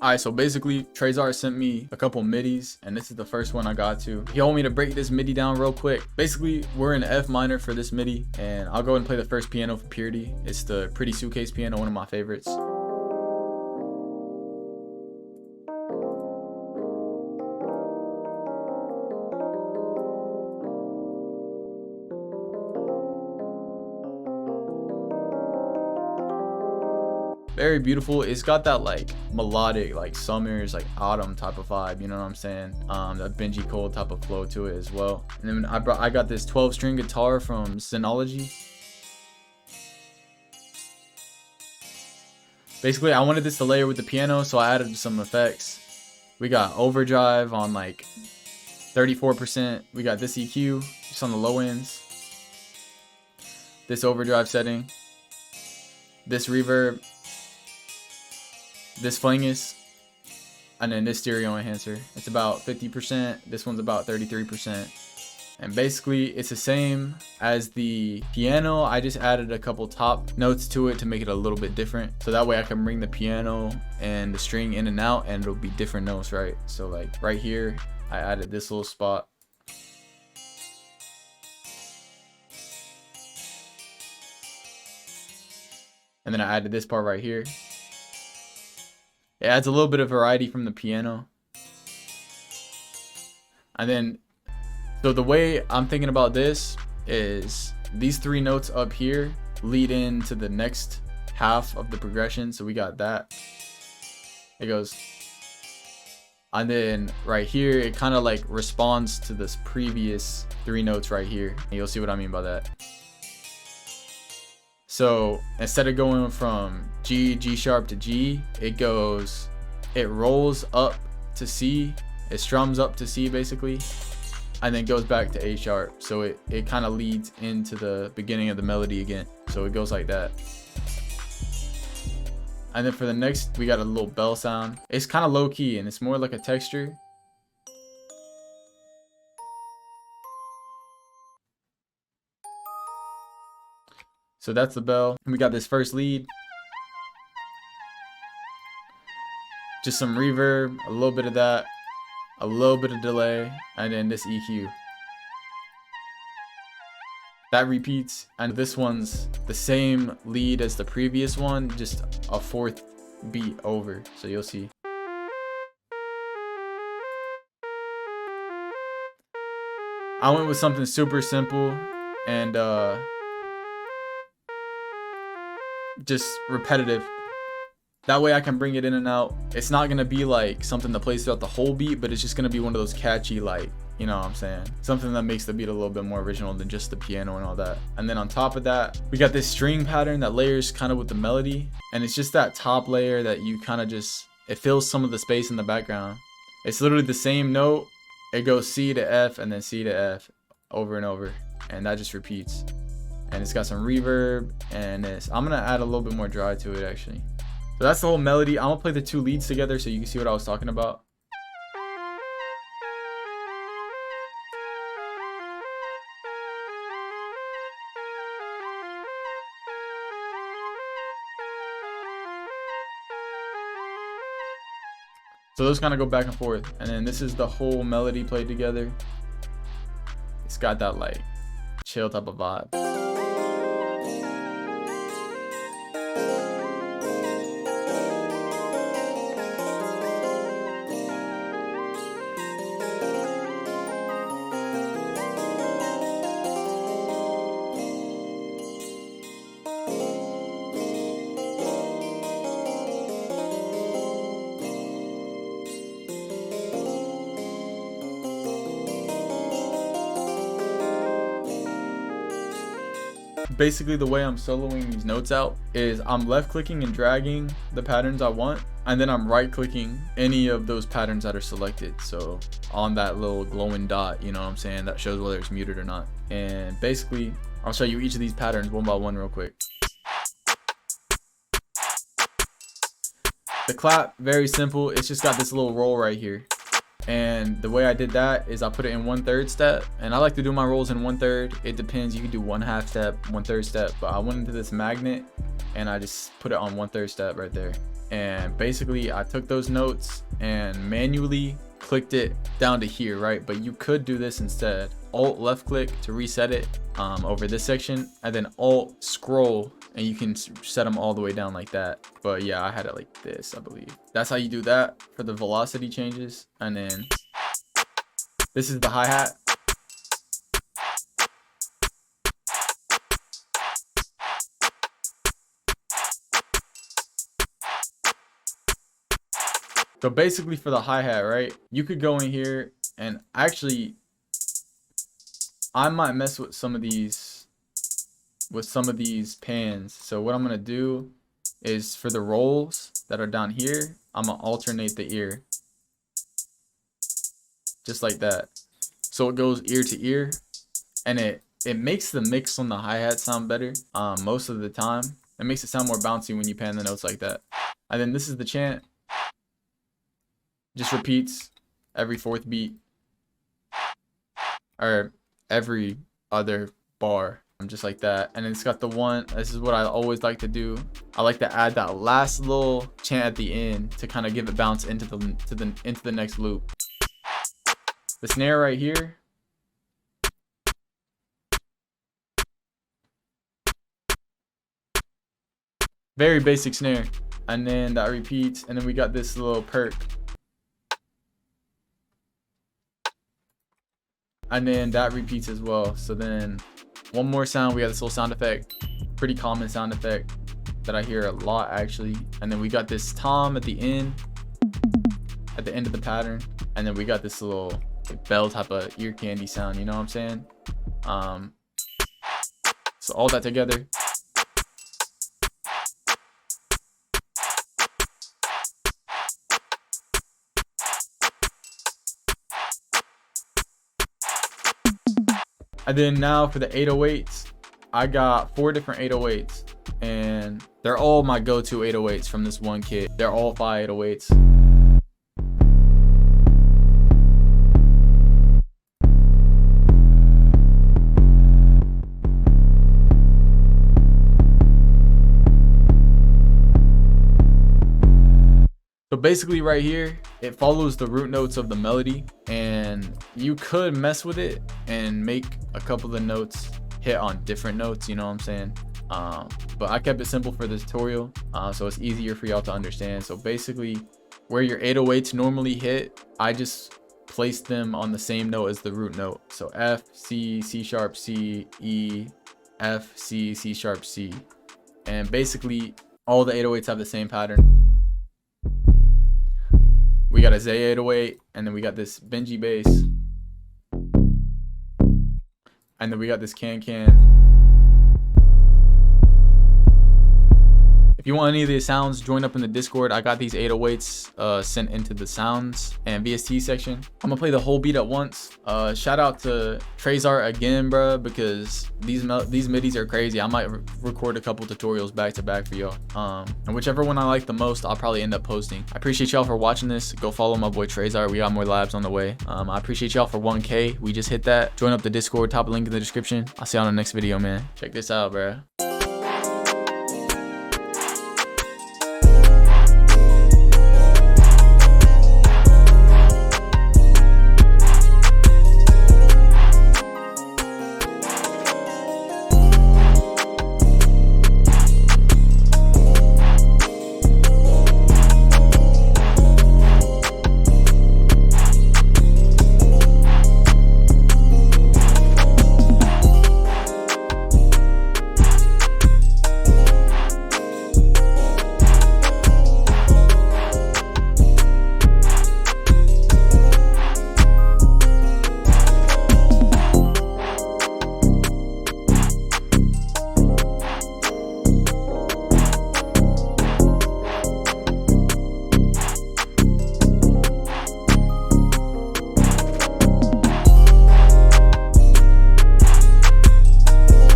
Alright, so basically Trezart sent me a couple midis, and this is the first one I got to. He told me to break this midi down real quick. Basically, we're in F minor for this midi, and I'll go ahead and play the first piano for purity. It's the Pretty Suitcase piano, one of my favorites. Very beautiful. It's got that like melodic, like summers, like autumn type of vibe, you know what I'm saying? That Benji Cole type of flow to it as well. And then I got this 12-string guitar from Synology. Basically, I wanted this to layer with the piano, so I added some effects. We got overdrive on like 34%. We got this EQ just on the low ends. This overdrive setting. This reverb. This flangus, and then this stereo enhancer. It's about 50%. This one's about 33%. And basically it's the same as the piano. I just added a couple top notes to it to make it a little bit different, so that way I can bring the piano and the string in and out and it'll be different notes, right? So like right here I added this little spot. And then I added this part right here. It adds a little bit of variety from the piano. And then, so the way I'm thinking about this is these 3 notes up here lead into the next half of the progression. So we got that. It goes. And then right here, it kind of like responds to this previous 3 notes right here. And you'll see what I mean by that. So instead of going from G, G sharp to G, it rolls up to C, it strums up to C basically, and then goes back to A sharp. So it kind of leads into the beginning of the melody again. So it goes like that. And then for the next, we got a little bell sound. It's kind of low key and it's more like a texture. So that's the bell. And we got this first lead. Just some reverb, a little bit of that, a little bit of delay, and then this EQ. That repeats, and this one's the same lead as the previous one, just a 4th beat over. So you'll see. I went with something super simple and just repetitive. That way I can bring it in and out. It's not gonna be like something that plays throughout the whole beat, but it's just gonna be one of those catchy, like, you know what I'm saying? Something that makes the beat a little bit more original than just the piano and all that. And then on top of that, we got this string pattern that layers kind of with the melody. And it's just that top layer that you kind of just, it fills some of the space in the background. It's literally the same note. It goes C to F and then C to F over and over. And that just repeats. And it's got some reverb and this. I'm gonna add a little bit more dry to it actually. So that's the whole melody. I'm gonna play the 2 leads together so you can see what I was talking about. So those kind of go back and forth. And then this is the whole melody played together. It's got that like chill type of vibe. Basically the way I'm soloing these notes out is I'm left clicking and dragging the patterns I want, and then I'm right clicking any of those patterns that are selected. So on that little glowing dot, you know what I'm saying, that shows whether it's muted or not. And basically I'll show you each of these patterns one by one real quick. The clap, very simple. It's just got this little roll right here. And the way I did that is I put it in 1/3 step, and I like to do my rolls in 1/3. It depends, you can do 1/2 step, 1/3 step, but I went into this magnet and I just put it on 1/3 step right there. and basically I took those notes and manually clicked it down to here, right? But you could do this instead. Alt left click to reset it over this section, and then Alt scroll, and you can set them all the way down like that. But yeah, I had it like this, I believe. That's how you do that for the velocity changes. And then this is the hi-hat. So basically for the hi-hat, right, you could go in here, and actually I might mess with some of these pans. So what I'm gonna do is for the rolls that are down here, I'm gonna alternate the ear just like that, so it goes ear to ear, and it makes the mix on the hi-hat sound better. Most of the time it makes it sound more bouncy when you pan the notes like that. And then this is the chant. Just repeats every fourth beat or every other bar, just like that. And it's got the one, this is what I always like to do, I like to add that last little chant at the end to kind of give it bounce into the next loop. The snare right here, very basic snare, and then that repeats, and then we got this little perk, and then that repeats as well. So then one more sound, we got this little sound effect, pretty common sound effect that I hear a lot actually. And then we got this tom at the end of the pattern, and then we got this little bell type of ear candy sound, you know what I'm saying? So all that together. And then now for the 808s, I got 4 different 808s, and they're all my go-to 808s from this one kit. They're all 5 808s. So basically right here, it follows the root notes of the melody, and you could mess with it and make a couple of the notes hit on different notes, you know what I'm saying? But I kept it simple for this tutorial, so it's easier for y'all to understand. So basically where your 808s normally hit, I just placed them on the same note as the root note. So F, C, C sharp, C, E, F, C, C sharp, C. And basically all the 808s have the same pattern. We got a Zay 808, and then we got this Benji bass, and then we got this kankan. If you want any of these sounds, join up in the Discord. I got these 808s sent into the sounds and VST section. I'm gonna play the whole beat at once. Shout out to Trezart again, bro, because these midis are crazy. I might record a couple tutorials back to back for y'all. And whichever one I like the most, I'll probably end up posting. I appreciate y'all for watching this. Go follow my boy Trezart. We got more labs on the way. I appreciate y'all for 1K. We just hit that. Join up the Discord. Top link in the description. I'll see y'all in the next video, man. Check this out, bro.